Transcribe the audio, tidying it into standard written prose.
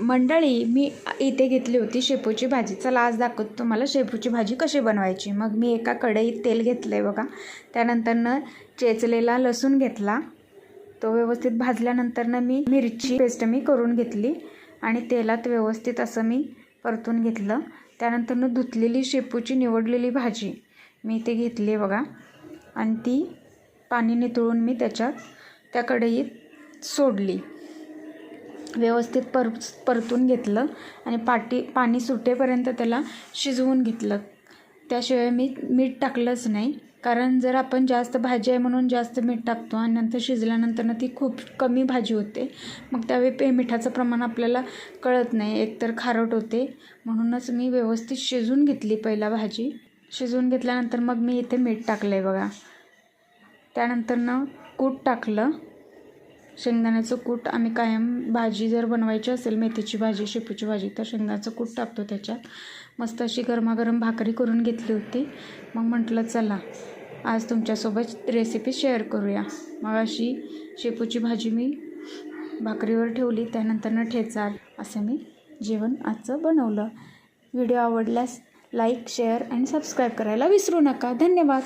मंडळी, मी इथे घेतली होती शेपूची भाजी. चला आज दाखवतो तुम्हाला शेपूची भाजी कशी बनवायची. मग मी एका कढईत तेल घेतलं आहे बघा. त्यानंतरनं चेचलेला लसूण घेतला, तो व्यवस्थित भाजल्यानंतरनं मी मिरची पेस्ट करून घेतली आणि तेलात व्यवस्थित असं मी परतून घेतलं. त्यानंतरनं धुतलेली शेपूची निवडलेली भाजी मी इथे घेतली आहे बघा आणि ती पाणी नितळून मी त्या कढईत सोडली. व्यवस्थित परतून घेतलं आणि पाणी सुटेपर्यंत त्याला शिजवून घेतलं. त्याशिवाय मी मीठ टाकलंच नाही, कारण जर आपण जास्त भाजी आहे म्हणून जास्त मीठ टाकतो आणि नंतर शिजल्यानंतर ती खूप कमी भाजी होते. मग त्यावेळी मिठाचं प्रमाण आपल्याला कळत नाही, एकतर खारट होते. म्हणूनच मी व्यवस्थित शिजवून घेतली पहिला भाजी. शिजवून घेतल्यानंतर मग मी इथे मीठ टाकलं आहे बघा. त्यानंतरनं कूट टाकलं, शेंगदाण्याचं कूट. आम्ही कायम भाजी जर बनवायची असेल, मेथीची भाजी, शेपूची भाजी, तर शेंगदाण्याचं कूट टाकतो त्याच्यात. मस्त अशी गरमागरम भाकरी करून घेतली होती. मग म्हटलं चला आज तुमच्यासोबत रेसिपी शेअर करूया. मग अशी शेपूची भाजी मी भाकरीवर ठेवली. त्यानंतरनं ठेचा असं मी जेवण आजचं बनवलं. व्हिडिओ आवडल्यास लाईक, शेअर आणि सबस्क्राईब करायला विसरू नका. धन्यवाद.